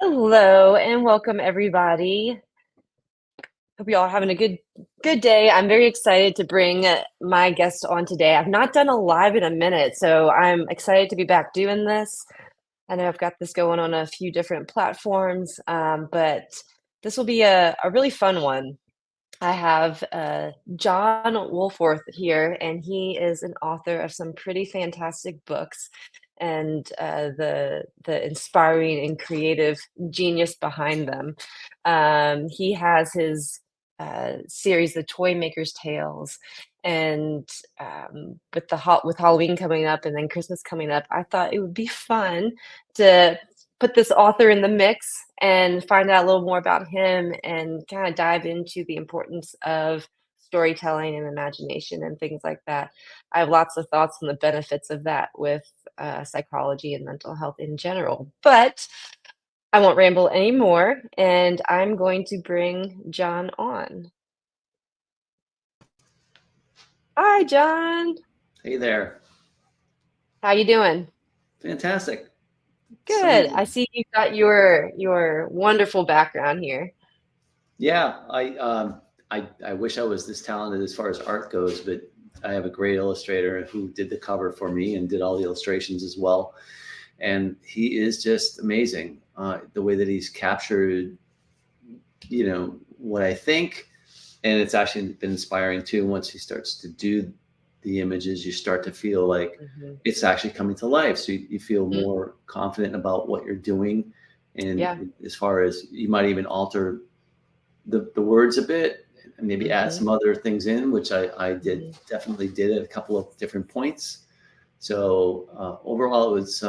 Hello and welcome everybody. Hope you all having a good day. I'm very excited to bring my guest on today. I've not done a live in a minute, so I'm excited to be back doing this. I know I've got this going on a few different platforms, but this will be a really fun one. I have John Woolforth here, and he is an author of some pretty fantastic books and the inspiring and creative genius behind them. He has his series, The Toy Maker's Tales, and with Halloween coming up and then Christmas coming up, I thought it would be fun to put this author in the mix and find out a little more about him and kind of dive into the importance of storytelling and imagination and things like that. I have lots of thoughts on the benefits of that with psychology and mental health in general. But I won't ramble anymore, and I'm going to bring John on. Hi, John. Hey there. How you doing? Fantastic. Good. I Exciting. see you've got your wonderful background here. Yeah, I wish I was this talented as far as art goes, but I have a great illustrator who did the cover for me and did all the illustrations as well. And he is just amazing. The way that he's captured, what I think, and it's actually been inspiring too. Once he starts to do the images, you start to feel like Mhm. it's actually coming to life. So you feel Mm, more confident about what you're doing. yeah. And as far as you might even alter the words a bit and maybe add Mhm. some other things in, which I Mhm. definitely did at a couple of different points. So overall, it was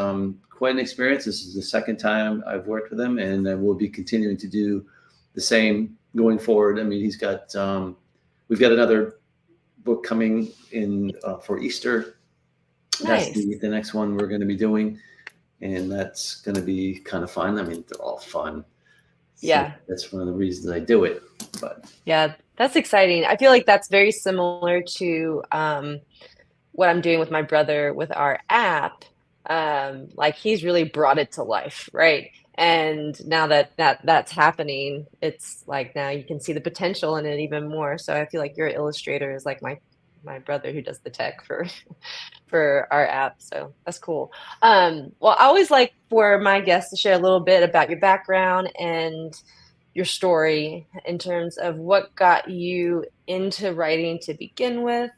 quite an experience. This is the second time I've worked with him, and I will be continuing to do the same going forward. I mean, we've got another book coming in for Easter. That's Nice. the next one we're going to be doing, and that's going to be kind of fun. I mean, they're all fun, so Yeah. that's one of the reasons I do it. But Yeah, that's exciting. I feel like that's very similar to what I'm doing with my brother with our app. Like he's really brought it to life, right? And now that's happening, it's like now you can see the potential in it even more. So I feel like your illustrator is like my brother who does the tech for for our app. So that's cool. Well, I always like for my guests to share a little bit about your background and your story in terms of what got you into writing to begin with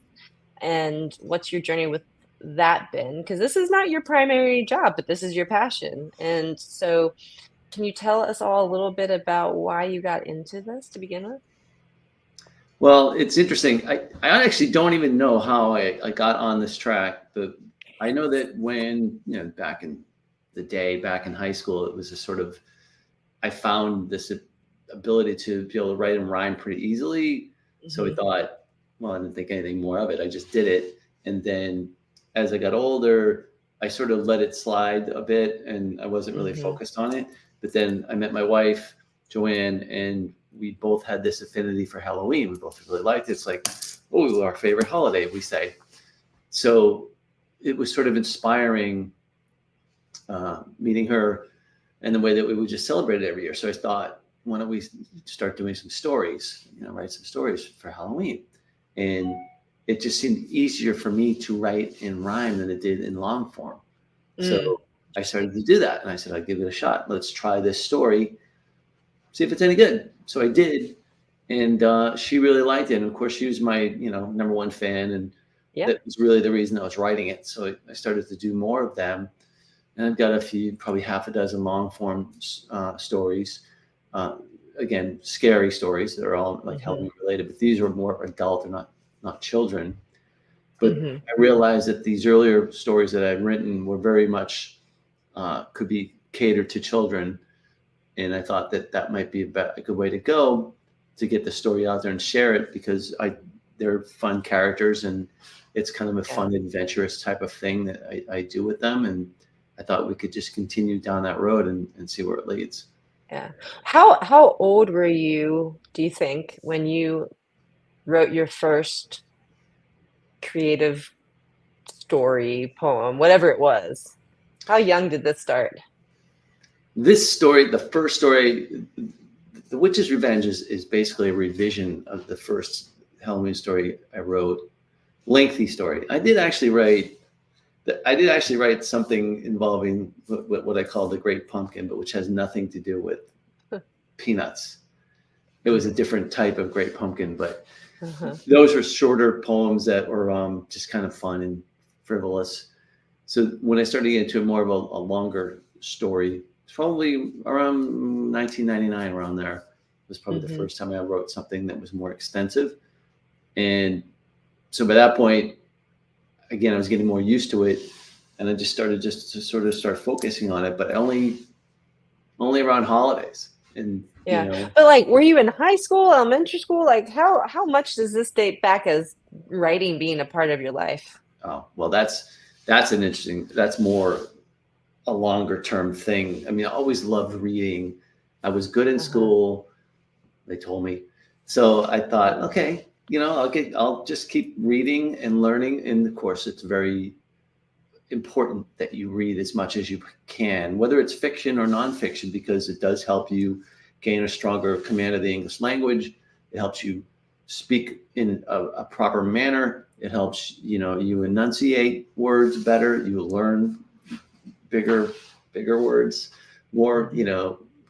and what's your journey with that been? Because this is not your primary job, but this is your passion. And so, can you tell us all a little bit about why you got into this to begin with? well, it's interesting. I actually don't even know how I got on this track, but I know that when, back in the day, back in high school, it was a sort of, I found this ability to be able to write and rhyme pretty easily. So I Hmm. thought, well, I didn't think anything more of it. I just did it. And then as I got older, I sort of let it slide a bit and I wasn't really Hmm. focused on it. But then I met my wife, Joanne, and we both had this affinity for Halloween. We both really liked it. It's like, oh, our favorite holiday, we say. So it was sort of inspiring meeting her and the way that we would just celebrate it every year. So I thought, why don't we start doing some stories, write some stories for Halloween? And it just seemed easier for me to write in rhyme than it did in long form. Mm, So I started to do that. And I said, I'll give it a shot. Let's try this story, see if it's any good. So I did. And she really liked it. And of course, she was my, number one fan. And yeah. that was really the reason I was writing it. So I started to do more of them, and I've got a few, probably half a dozen long form stories. Uh, Again, scary stories that are all like Hmm. Halloween related, but these are more adult, they're not children. But Hmm. I realized that these earlier stories that I'd written were very much could be catered to children, and I thought that that might be a good way to go to get the story out there and share it because they're fun characters and it's kind of a Yeah. fun adventurous type of thing that I do with them, and I thought we could just continue down that road and see where it leads. Yeah. How old were you, do you think, when you wrote your first creative story, poem, whatever it was? How young did this start? This story, the first story, The Witch's Revenge, is basically a revision of the first Halloween story I wrote. Lengthy story. I did actually write something involving what I call the Great Pumpkin, but which has nothing to do with peanuts. It was a different type of Great Pumpkin, but those were shorter poems that were just kind of fun and frivolous. So when I started getting into more of a longer story, it's probably around 1999, around there, was probably the first time I wrote something that was more extensive. And so by that point, again, I was getting more used to it, and I just started to start focusing on it, but only around holidays. And Yeah. you know, But like, were you in high school, elementary school? Like how much does this date back as writing being a part of your life? oh well, that's more a longer term thing. I mean, I always loved reading. I was good in school, they told me. So I thought, okay, I'll just keep reading and learning. And of course, it's very important that you read as much as you can, whether it's fiction or nonfiction, because it does help you gain a stronger command of the English language. It helps you speak in a proper manner. It helps, you enunciate words better. You learn bigger words, more,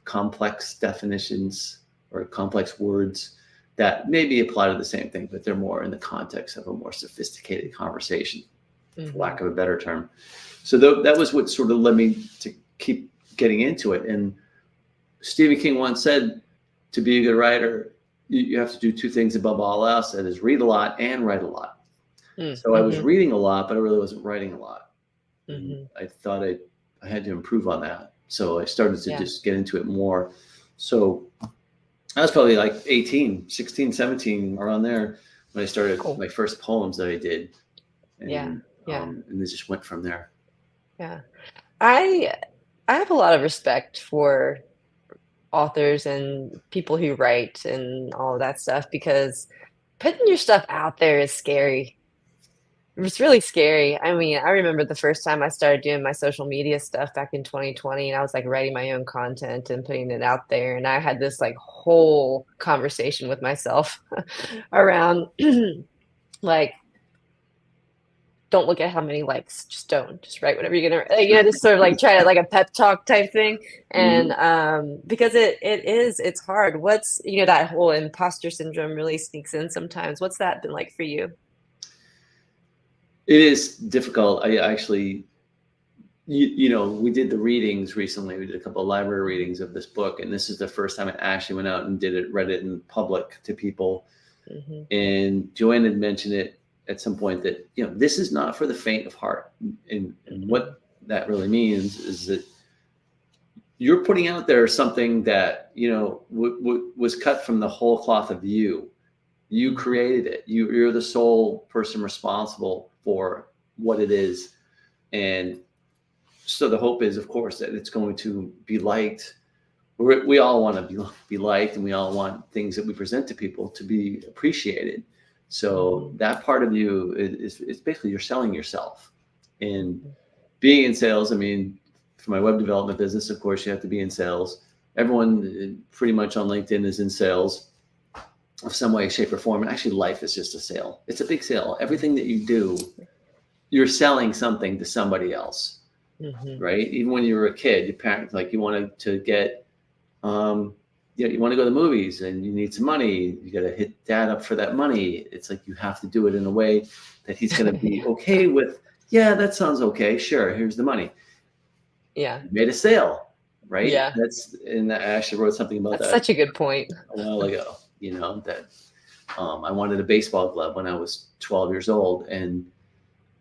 complex definitions or complex words that maybe apply to the same thing, but they're more in the context of a more sophisticated conversation, for lack of a better term. So that was what sort of led me to keep getting into it. And Stephen King once said, to be a good writer, you have to do two things above all else, that is read a lot and write a lot. So I was reading a lot, but I really wasn't writing a lot. I thought I had to improve on that. So I started to just get into it more. So I was probably like 18, 16, 17, around there, when I started my first poems that I did. And, and it just went from there. Yeah. I have a lot of respect for authors and people who write and all of that stuff, because putting your stuff out there is scary. It's really scary. I mean, I remember the first time I started doing my social media stuff back in 2020, and I was like writing my own content and putting it out there. And I had this like whole conversation with myself around like, don't look at how many likes, just write whatever you're gonna, just sort of like try to like a pep talk type thing. And because it's hard. What's, that whole imposter syndrome really sneaks in sometimes. What's that been like for you? It is difficult. I actually, we did the readings recently. We did a couple of library readings of this book, and this is the first time I actually went out and read it in public to people. And Joanne had mentioned it at some point that, this is not for the faint of heart. And what that really means is that you're putting out there something that, was cut from the whole cloth of you. You created it. You're the sole person responsible for what it is. And so the hope is, of course, that it's going to be liked. We all want to be liked, and we all want things that we present to people to be appreciated. So that part of you is basically you're selling yourself. And being in sales, I mean, for my web development business, of course, you have to be in sales. Everyone pretty much on LinkedIn is in sales of some way, shape, or form. And actually, life is just a sale. It's a big sale. Everything that you do, you're selling something to somebody else, right? Even when you were a kid, your parents, like, you wanted to get, you want to go to the movies and you need some money. You got to hit dad up for that money. It's like you have to do it in a way that he's going to be okay with. Yeah, that sounds okay. Sure, here's the money. Yeah, you made a sale, right? Yeah, and I actually wrote something about that's that. Such a good point. A while ago. That I wanted a baseball glove when I was 12 years old, and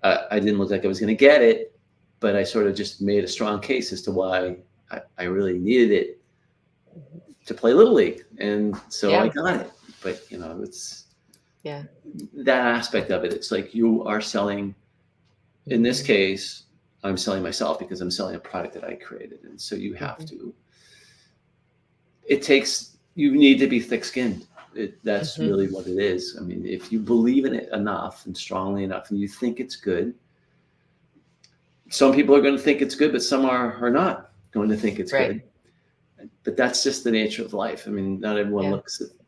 I didn't look like I was going to get it, but I sort of just made a strong case as to why I really needed it to play Little League. And so I got it. But, it's that aspect of it. It's like you are selling, in this case, I'm selling myself because I'm selling a product that I created. And so you have to, you need to be thick-skinned. That's really what it is. I mean, if you believe in it enough and strongly enough, and you think it's good, some people are going to think it's good, but some are not going to think it's good. but that's just the nature of life. I mean, not everyone Yeah.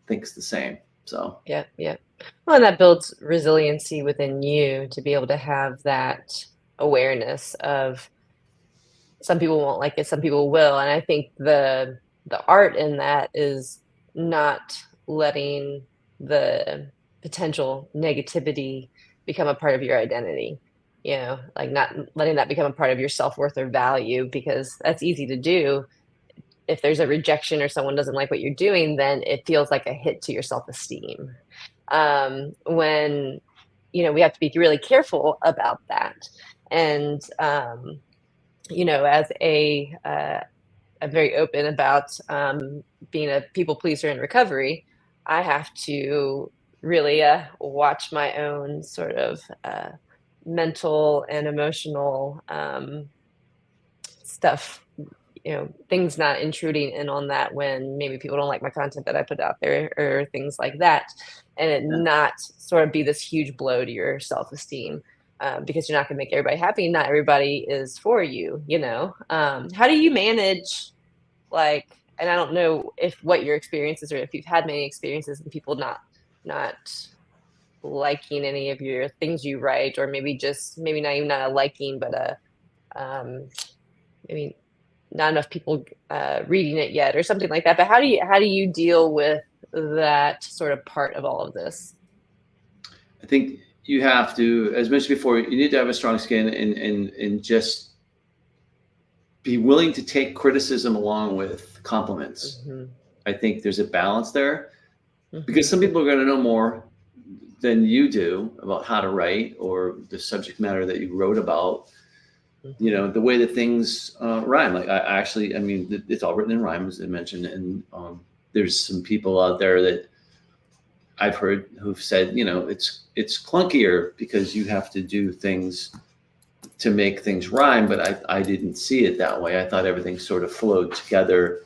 thinks the same. So Yeah, yeah. Well, and that builds resiliency within you to be able to have that awareness of some people won't like it, some people will, and I think the art in that is not letting the potential negativity become a part of your identity. You know, like not letting that become a part of your self-worth or value because that's easy to do. If there's a rejection or someone doesn't like what you're doing, then it feels like a hit to your self-esteem. When we have to be really careful about that. And as I'm very open about being a people pleaser in recovery. I have to really watch my own sort of mental and emotional stuff, things not intruding in on that when maybe people don't like my content that I put out there or things like that, and it yeah. not sort of be this huge blow to your self-esteem. Because you're not going to make everybody happy. Not everybody is for you, How do you manage, like, and I don't know if what your experience is or if you've had many experiences and people not liking any of your things you write, or maybe not even not a liking, but maybe not enough people reading it yet or something like that. But how do you deal with that sort of part of all of this? I think you have to, as mentioned before, you need to have a strong skin and just be willing to take criticism along with compliments. Hmm. I think there's a balance there because Hmm. some people are going to know more than you do about how to write or the subject matter that you wrote about. Hmm. The way that things rhyme. Like I mean, it's all written in rhyme, as I mentioned, and there's some people out there that I've heard who've said, it's clunkier because you have to do things to make things rhyme, but I didn't see it that way. I thought everything sort of flowed together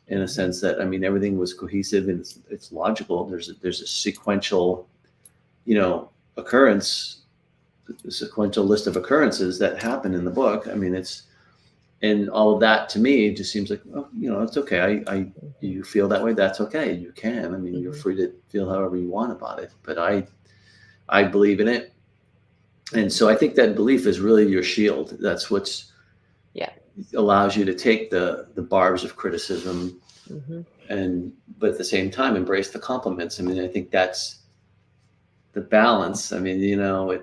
in a sense that, I mean, everything was cohesive and it's logical. There's a sequential, occurrence, a sequential list of occurrences that happen in the book. I mean, and all of that to me just seems like, oh, it's okay. Hmm. You feel that way. That's okay. You can, I mean, you're Hmm. free to feel however you want about it, but I believe in it. And so I think that belief is really your shield. That's what's Yeah. allows you to take the barbs of criticism Hmm. but at the same time embrace the compliments. I mean, I think that's the balance. I mean,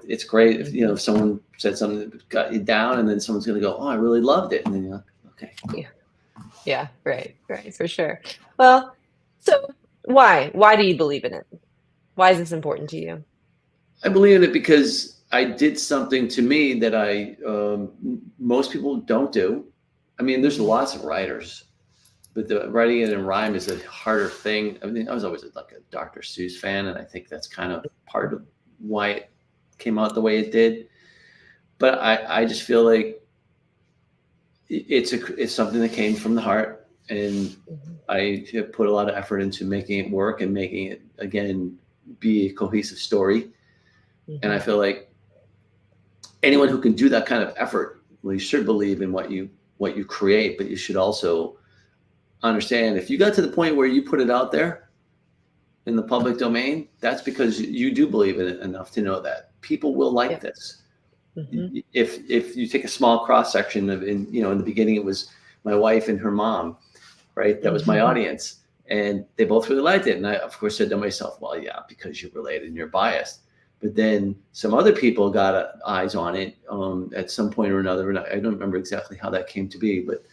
it's great if Hmm. if someone said something that got you down, and then someone's going to go, "Oh, I really loved it," and then you're like, "Okay, cool." Yeah. Yeah. Right. Right. For sure. Well, so why do you believe in it? Why is this important to you? I believe in it because I did something to me that most people don't do. I mean, there's Hmm. lots of writers, but the writing it in rhyme is a harder thing. I mean, I was always like a Dr. Seuss fan, and I think that's kind of part of why it came out the way it did. But I just feel like it's something that came from the heart, and Hmm. I have put a lot of effort into making it work and making it again be a cohesive story. And I Hmm. feel like anyone who can do that kind of effort, well, you should believe in what you create, but you should also understand if you got to the point where you put it out there in the public domain, that's because you do believe in it enough to know that people will like Yep. this. Hmm. If you take a small cross section of in the beginning it was my wife and her mom, right? That was my Hmm. audience, and they both really liked it. And I of course said to myself, well, yeah, because you're related and you're biased. But then some other people got eyes on it at some point or another, and I don't remember exactly how that came to be, but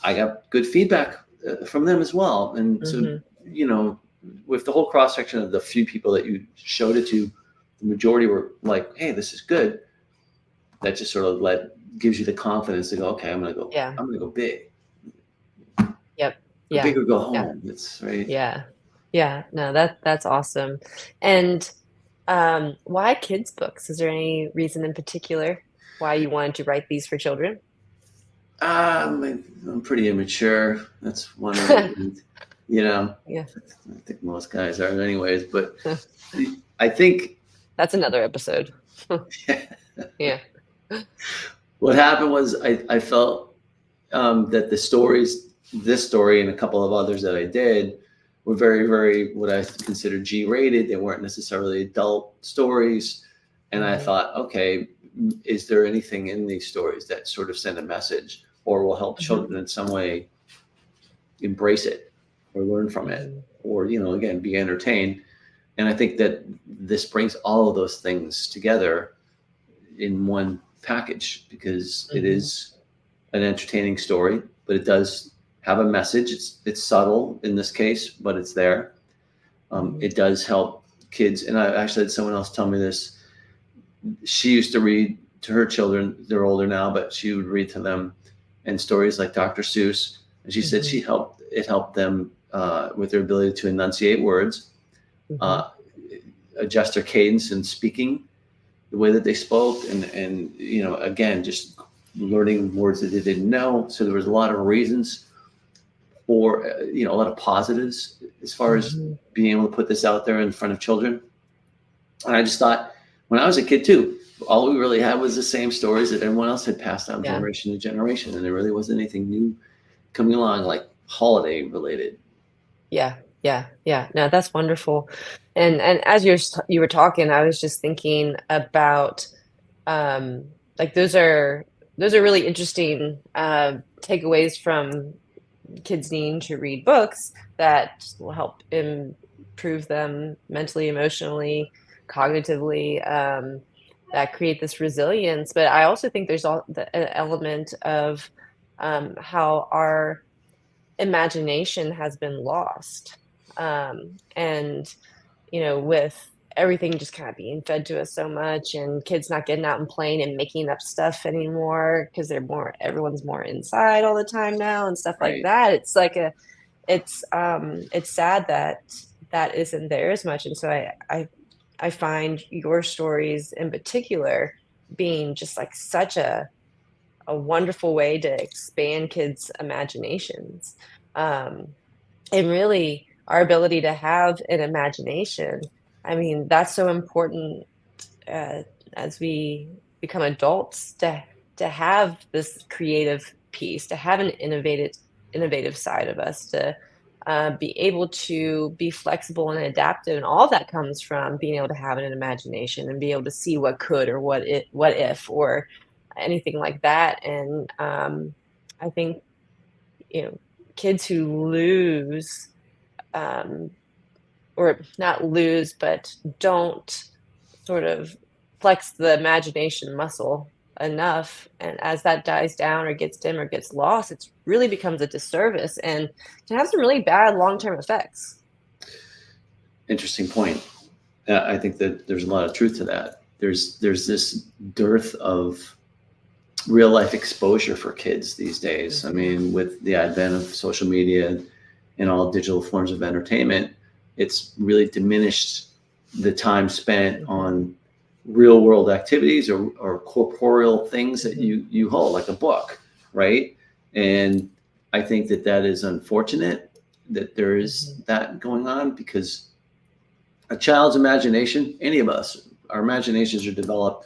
I got good feedback from them as well. And so, Hmm. you know, with the whole cross section of the few people that you showed it to, the majority were like, "Hey, this is good." That just sort of gives you the confidence to go, "Okay, Yeah. I'm gonna go big, Yep. go Yeah. big or go Yeah. home." That's right. Yeah. Yeah. No, that's awesome. And why kids books? Is there any reason in particular why you wanted to write these for children? I'm pretty immature. That's one of the reasons. You know, Yeah. I think most guys are, anyways. But I think That's another episode. Yeah. what happened was I felt that the stories this story and a couple of others that I did were very, very what I consider G-rated. They weren't necessarily adult stories. And I Mhm. thought, okay, is there anything in these stories that sort of send a message or will help Mhm. children in some way embrace it or learn from it Mhm. or, again, be entertained? And I think that this brings all of those things together in one package because it Mhm. is an entertaining story, but it does have a message. It's subtle in this case, but it's there. Mhm. It does help kids, and I actually had someone else tell me this. She used to read to her children. They're older now, but she would read to them, and stories like Dr. Seuss. And she said Mhm. it helped them with their ability to enunciate words, Mhm. uh, adjust their cadence in speaking, the way that they spoke, and again, just learning words that they didn't know. So there was a lot of reasons for a lot of positives as far as Mhm. being able to put this out there in front of children. And I just thought, when I was a kid too, all we really had was the same stories that everyone else had passed down Yeah. generation to generation, and there really wasn't anything new coming along like holiday related. Yeah. Yeah. Yeah. No, that's wonderful. And as you were talking, I was just thinking about um like those are really interesting takeaways from kids needing to read books that will help improve them mentally, emotionally, cognitively, that create this resilience. But I also think there's all an element of how our imagination has been lost. And with everything just kind of being fed to us so much and kids not getting out and playing and making up stuff anymore because everyone's more inside all the time now and stuff like Right. that. It's like it's sad that that isn't there as much. And so I find your stories in particular being just like such a wonderful way to expand kids' imaginations. Um, and really our ability to have an imagination, I mean, that's so important uh, as we become adults to have this creative piece, to have an innovative side of us, to be able to be flexible and adaptive, and all that comes from being able to have an imagination and be able to see what could or what if or anything like that. And I think you know kids who lose um, or not lose, but don't sort of flex the imagination muscle enough. And as that dies down or gets dim or gets lost, it really becomes a disservice and can have some really bad long term effects. Interesting point. I think that there's a lot of truth to that. There's this dearth of real life exposure for kids these days. I Hmm. mean, with the advent of social media and all digital forms of entertainment, it's really diminished the time spent Hmm. on real world activities or corporeal things that Hmm. you hold, like a book, right? And I think that that is unfortunate that there is Hmm. that going on because a child's imagination, any of us, our imaginations are developed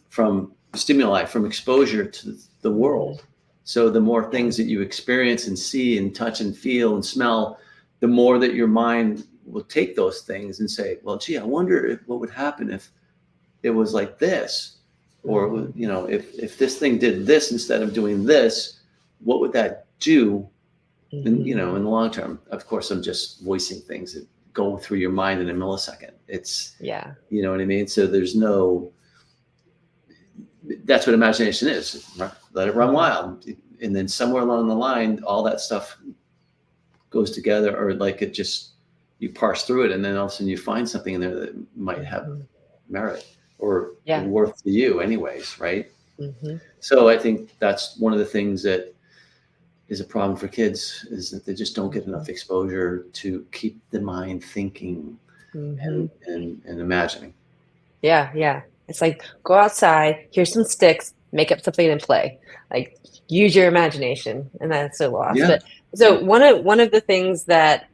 from stimuli, from exposure to the Hmm. world. So the more Yeah. things that you experience and see and touch and feel and smell, the more that your mind will take those things and say, well, gee, I wonder what would happen if it was like this, or Hmm. if this thing did this instead of doing this, what would that do? And Hmm. in the long term, of course, I'm just voicing things that go through your mind in a millisecond. It's, Yeah. you know what I mean? So there's no, that's what imagination is. Right? Let it run Hmm. wild. And then somewhere along the line, all that stuff goes together, or like it just, you parse through it, and then all of a sudden you find something in there that might have Hmm. merit or Yeah. worth to you, anyways, right? Hmm. So I think that's one of the things that is a problem for kids is that they just don't get Hmm. enough exposure to keep the mind thinking Hmm. and imagining. Yeah, yeah. It's like go outside, here's some sticks, make up something and play. Like use your imagination, and that's so lost. Yeah. But so one of the things that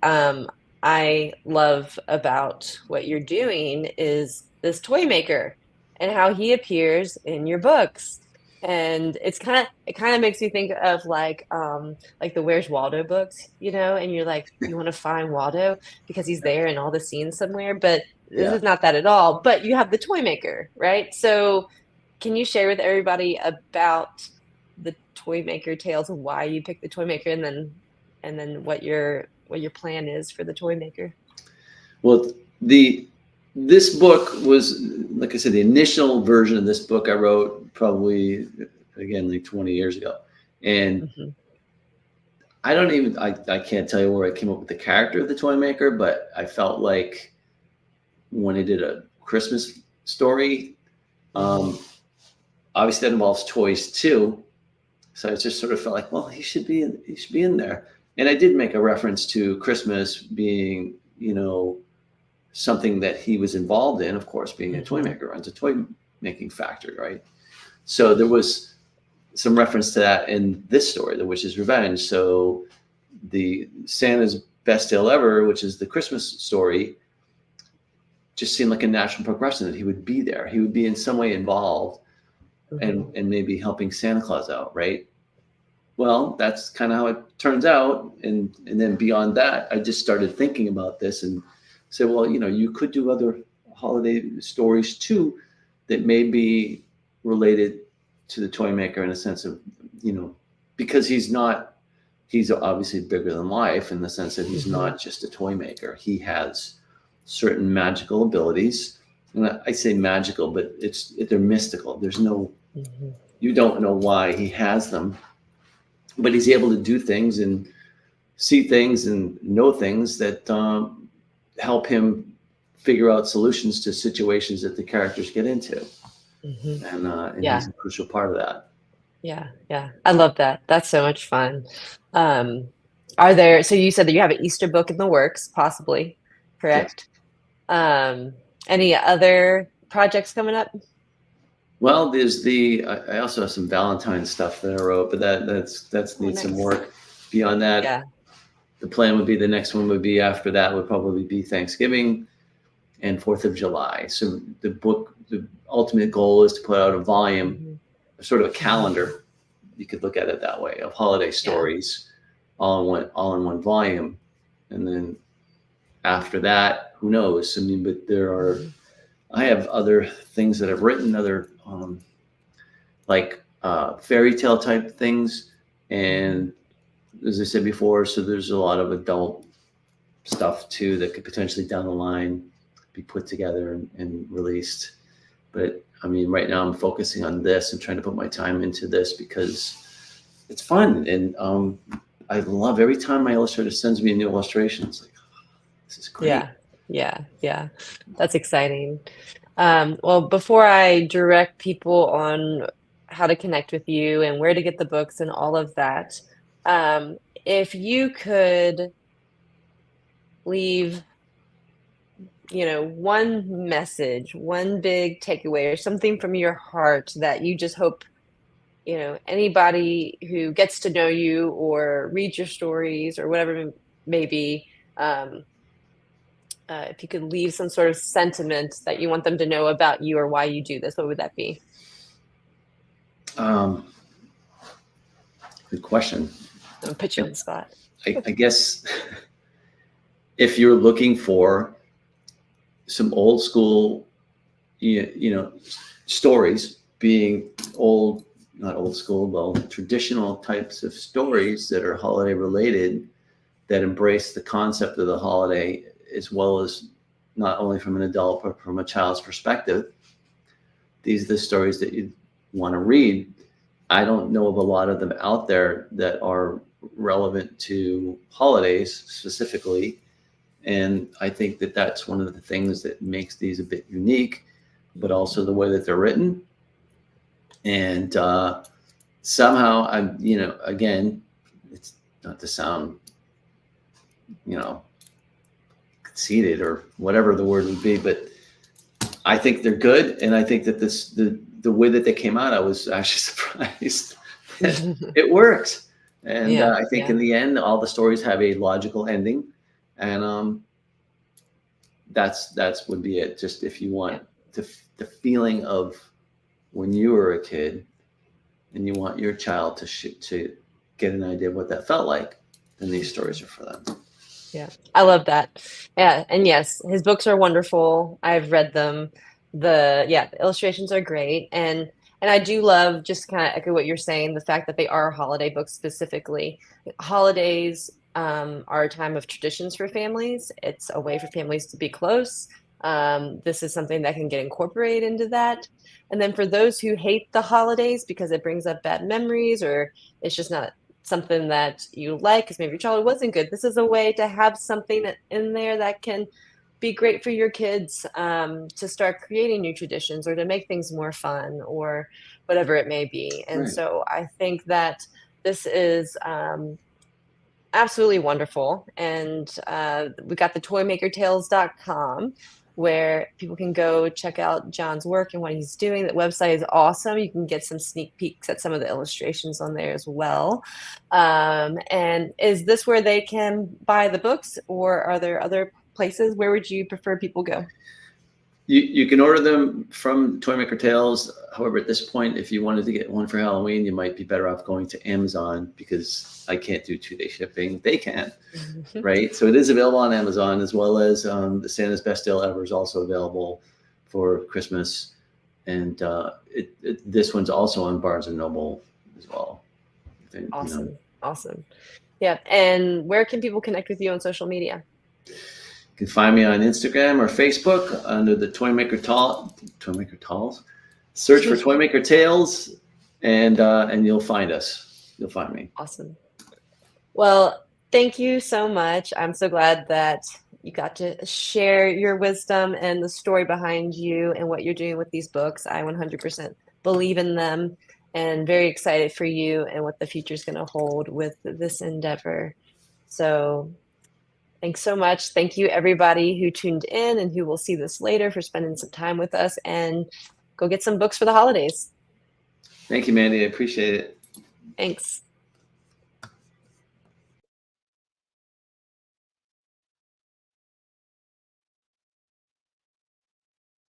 I love about what you're doing is this toy maker and how he appears in your books. And it kind of makes you think of like the Where's Waldo books, you know, and you're like, you want to find Waldo because he's there in all the scenes somewhere, but this Yeah. is not that at all. But you have the toy maker, right? So can you share with everybody about the toy maker tales of why you picked the toy maker, and then what your plan is for the toy maker? Well, the this book was, like I said, the initial version of this book I wrote probably, again, like 20 years ago. And Hmm. I can't tell you where I came up with the character of the toy maker, but I felt like when I did a Christmas story, Hmm. um, obviously that involves toys too. So I just sort of felt like, well, he should be in there. And I did make a reference to Christmas being, something that he was involved in, of course, being a toy Hmm. maker, runs a toy making factory, right? So there was some reference to that in this story, The Witch's Revenge. So the Santa's Best Tale Ever, which is the Christmas story, just seemed like a natural progression that he would be there. He would be in some way involved Hmm. and maybe helping Santa Claus out, right? Well, that's kind of how it turns out. And then beyond that, I just started thinking about this and said, well, you could do other holiday stories too that may be related to the toy maker in a sense of, you know, because he's obviously bigger than life in the sense that he's Hmm. not just a toy maker. He has certain magical abilities. And I say magical, but they're mystical. There's no, Hmm. you don't know why he has them, but he's able to do things and see things and know things that help him figure out solutions to situations that the characters get into, Hmm. and Yeah. he's a crucial part of that. Yeah, yeah. I love that. That's so much fun. Um, are there, so you said that you have an Easter book in the works, possibly, Yes. correct? Um, any other projects coming up? Well, there's I also have some Valentine stuff that I wrote, but that's Oh, needs some nice. work. Beyond that, Yeah. the plan would be the next one would be after that would probably be Thanksgiving and Fourth of July. So the ultimate goal is to put out a volume, Hmm. sort of a Hmm. calendar. You could look at it that way of holiday Yeah. stories, all in one volume, and then after that, who knows? I mean, but Hmm. I have other things that I've written, other like fairy tale type things, Hmm. and as I said before, so there's a lot of adult stuff too that could potentially down the line be put together and released. But I mean, right now I'm focusing on this and trying to put my time into this because it's fun, and I love every time my illustrator sends me a new illustration. It's like, this is great. Yeah. Yeah. Yeah. That's exciting. Well, before I direct people on how to connect with you and where to get the books and all of that, um, if you could leave, you know, one message, one big takeaway, or something from your heart that you just hope, you know, anybody who gets to know you or reads your stories or whatever it may be, um, if you could leave some sort of sentiment that you want them to know about you or why you do this, what would that be? Um, Good question. I'll put you on the spot. I guess if you're looking for some old school, stories, being old, not old school, well, traditional types of stories that are holiday related, that embrace the concept of the holiday as well as not only from an adult but from a child's perspective, these are the stories that you want to read. I don't know of a lot of them out there that are relevant to holidays specifically. And I think that that's one of the things that makes these a bit unique, but also the way that they're written. And somehow again, it's not to sound, you know, conceited or whatever the word would be, but I think they're good. And I think that the way that they came out, I was actually surprised that it works. And Yeah, I think yeah, in the end, all the stories have a logical ending. And that's would be it. Just if you yeah. want the feeling of when you were a kid, and you want your child to get an idea of what that felt like, then these stories are for them. Yeah, I love that. Yeah, and yes, his books are wonderful. I've read them. The illustrations are great, and I do love, just kind of echo what you're saying, the fact that they are holiday books specifically. Holidays are a time of traditions for families. It's a way for families to be close. This is something that can get incorporated into that. And then for those who hate the holidays because it brings up bad memories, or it's just not something that you like because maybe your childhood wasn't good, this is a way to have something in there that can be great for your kids, to start creating new traditions or to make things more fun or whatever it may be. And Right. so I think that this is absolutely wonderful. And we got the toymakertales.com where people can go check out John's work and what he's doing. That website is awesome. You can get some sneak peeks at some of the illustrations on there as well. And is this where they can buy the books, or are there other places? Where would you prefer people go? You can order them from Toy Maker Tales. However, at this point, if you wanted to get one for Halloween, you might be better off going to Amazon, because I can't do 2-day shipping. They can, right? So it is available on Amazon, as well as the Santa's Best Deal Ever is also available for Christmas. And this one's also on Barnes and Noble as well. Awesome. Awesome. Yeah. And where can people connect with you on social media? You can find me on Instagram or Facebook under the Toy Maker Tales. Search for Toy Maker Tales, and you'll find us. You'll find me. Awesome. Well, thank you so much. I'm so glad that you got to share your wisdom and the story behind you and what you're doing with these books. I 100% believe in them, and very excited for you and what the future is going to hold with this endeavor. So thanks so much. Thank you, everybody who tuned in and who will see this later, for spending some time with us, and go get some books for the holidays. Thank you, Mandy. I appreciate it. Thanks.